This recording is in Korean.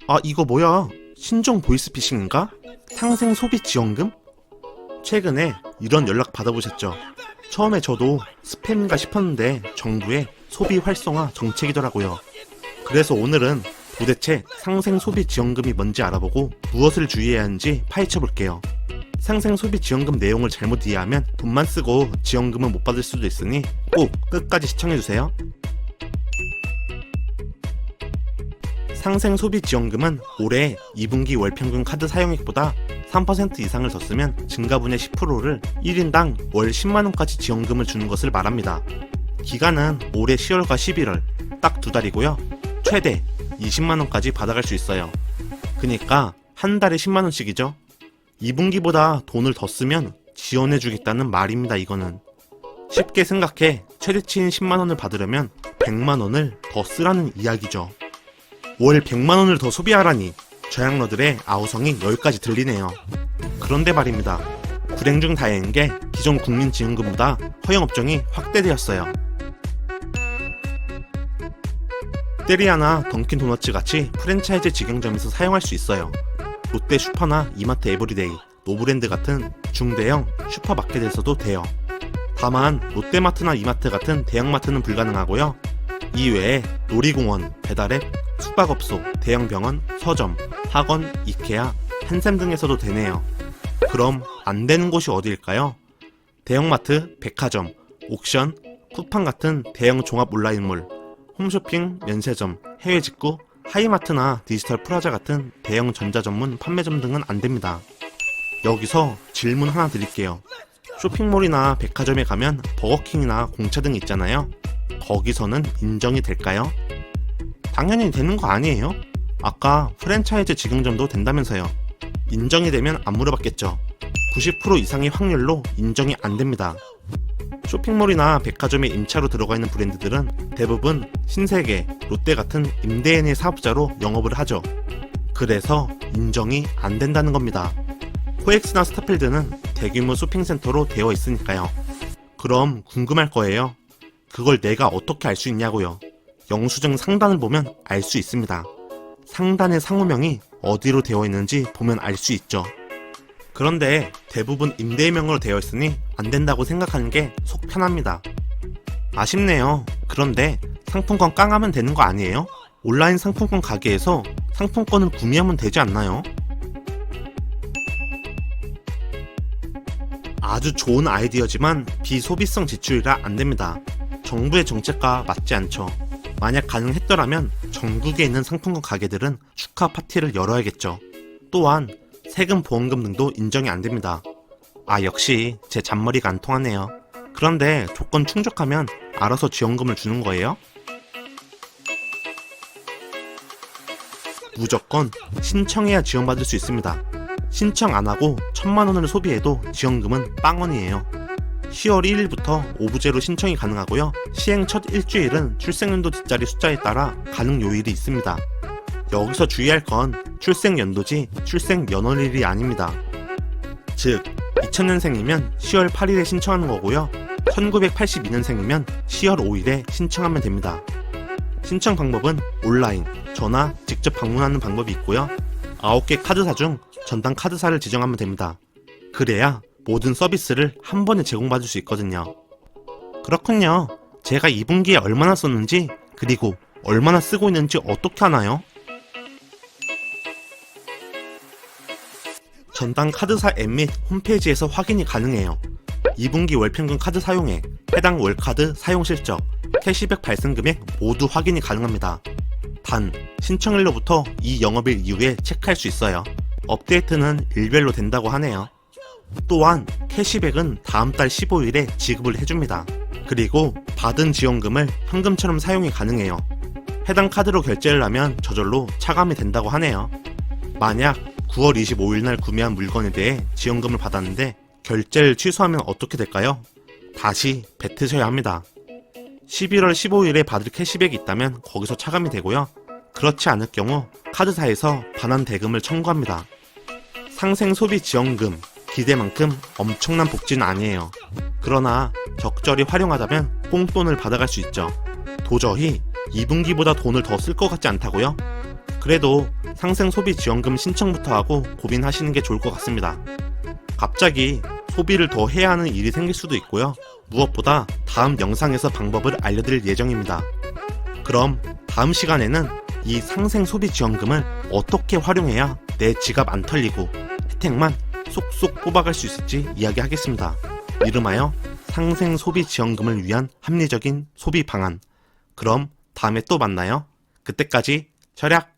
아, 이거 뭐야? 신종 보이스피싱인가? 상생 소비 지원금? 최근에 이런 연락 받아보셨죠? 처음에 저도 스팸인가 싶었는데 정부의 소비 활성화 정책이더라고요. 그래서 오늘은 도대체 상생 소비 지원금이 뭔지 알아보고 무엇을 주의해야 하는지 파헤쳐 볼게요. 상생 소비 지원금 내용을 잘못 이해하면 돈만 쓰고 지원금은 못 받을 수도 있으니 꼭 끝까지 시청해주세요. 상생 소비 지원금은 올해 2분기 월 평균 카드 사용액보다 3% 이상을 더 쓰면 증가분의 10%를 1인당 월 10만원까지 지원금을 주는 것을 말합니다. 기간은 올해 10월과 11월 딱 2달이고요. 최대 20만원까지 받아갈 수 있어요. 그니까 한 달에 10만원씩이죠. 2분기보다 돈을 더 쓰면 지원해주겠다는 말입니다. 이거는 쉽게 생각해 최대치인 10만원을 받으려면 100만원을 더 쓰라는 이야기죠. 월 100만원을 더 소비하라니 저양러들의 아우성이 여기까지 들리네요. 그런데 말입니다. 불행 중 다행인 게 기존 국민지원금보다 허용업종이 확대되었어요. 때리아나 던킨도너츠 같이 프랜차이즈 직영점에서 사용할 수 있어요. 롯데 슈퍼나 이마트 에브리데이, 노브랜드 같은 중대형 슈퍼마켓에서도 돼요. 다만 롯데마트나 이마트 같은 대형마트는 불가능하고요. 이외에 놀이공원, 배달앱, 숙박업소, 대형병원, 서점, 학원, 이케아, 한샘 등에서도 되네요. 그럼 안 되는 곳이 어디일까요? 대형마트, 백화점, 옥션, 쿠팡 같은 대형 종합 온라인몰, 홈쇼핑, 면세점, 해외 직구, 하이마트나 디지털 프라자 같은 대형 전자전문 판매점 등은 안 됩니다. 여기서 질문 하나 드릴게요. 쇼핑몰이나 백화점에 가면 버거킹이나 공차 등 있잖아요. 거기서는 인정이 될까요? 당연히 되는 거 아니에요? 아까 프랜차이즈 직영점도 된다면서요. 인정이 되면 안 물어봤겠죠. 90% 이상의 확률로 인정이 안 됩니다. 쇼핑몰이나 백화점에 임차로 들어가 있는 브랜드들은 대부분 신세계, 롯데 같은 임대인의 사업자로 영업을 하죠. 그래서 인정이 안 된다는 겁니다. 코엑스나 스타필드는 대규모 쇼핑센터로 되어 있으니까요. 그럼 궁금할 거예요. 그걸 내가 어떻게 알 수 있냐고요. 영수증 상단을 보면 알 수 있습니다. 상단의 상호명이 어디로 되어 있는지 보면 알 수 있죠. 그런데 대부분 임대명으로 되어 있으니 안 된다고 생각하는 게 속 편합니다. 아쉽네요. 그런데 상품권 깡하면 되는 거 아니에요? 온라인 상품권 가게에서 상품권을 구매하면 되지 않나요? 아주 좋은 아이디어지만 비소비성 지출이라 안 됩니다. 정부의 정책과 맞지 않죠. 만약 가능했더라면 전국에 있는 상품권 가게들은 축하 파티를 열어야겠죠. 또한 세금, 보험금 등도 인정이 안 됩니다. 아, 역시 제 잔머리가 안 통하네요. 그런데 조건 충족하면 알아서 지원금을 주는 거예요? 무조건 신청해야 지원받을 수 있습니다. 신청 안 하고 1000만원을 소비해도 지원금은 빵원이에요. 10월 1일부터 오부제로 신청이 가능하고요. 시행 첫 일주일은 출생연도 뒷자리 숫자에 따라 가능 요일이 있습니다. 여기서 주의할 건 출생연도지 출생연월일이 아닙니다. 즉 2000년생이면 10월 8일에 신청하는 거고요. 1982년생이면 10월 5일에 신청하면 됩니다. 신청 방법은 온라인, 전화, 직접 방문하는 방법이 있고요. 9개 카드사 중 전담 카드사를 지정하면 됩니다. 그래야 모든 서비스를 한 번에 제공받을 수 있거든요. 그렇군요. 제가 2분기에 얼마나 썼는지 그리고 얼마나 쓰고 있는지 어떻게 하나요? 전담 카드사 앱 및 홈페이지에서 확인이 가능해요. 2분기 월평균 카드 사용액, 해당 월카드 사용 실적, 캐시백 발생 금액 모두 확인이 가능합니다. 단, 신청일로부터 이 영업일 이후에 체크할 수 있어요. 업데이트는 일별로 된다고 하네요. 또한 캐시백은 다음 달 15일에 지급을 해줍니다. 그리고 받은 지원금을 현금처럼 사용이 가능해요. 해당 카드로 결제를 하면 저절로 차감이 된다고 하네요. 만약 9월 25일 날 구매한 물건에 대해 지원금을 받았는데 결제를 취소하면 어떻게 될까요? 다시 뱉으셔야 합니다. 11월 15일에 받을 캐시백이 있다면 거기서 차감이 되고요. 그렇지 않을 경우 카드사에서 반환 대금을 청구합니다. 상생 소비 지원금 기대만큼 엄청난 복지는 아니에요. 그러나 적절히 활용하자면 뽕돈을 받아갈 수 있죠. 도저히 2분기보다 돈을 더 쓸 것 같지 않다고요? 그래도 상생 소비 지원금 신청부터 하고 고민하시는 게 좋을 것 같습니다. 갑자기 소비를 더 해야 하는 일이 생길 수도 있고요. 무엇보다 다음 영상에서 방법을 알려드릴 예정입니다. 그럼 다음 시간에는 이 상생 소비 지원금을 어떻게 활용해야 내 지갑 안 털리고 혜택만 쏙쏙 뽑아갈 수 있을지 이야기하겠습니다. 이름하여 상생 소비 지원금을 위한 합리적인 소비 방안. 그럼 다음에 또 만나요. 그때까지 절약!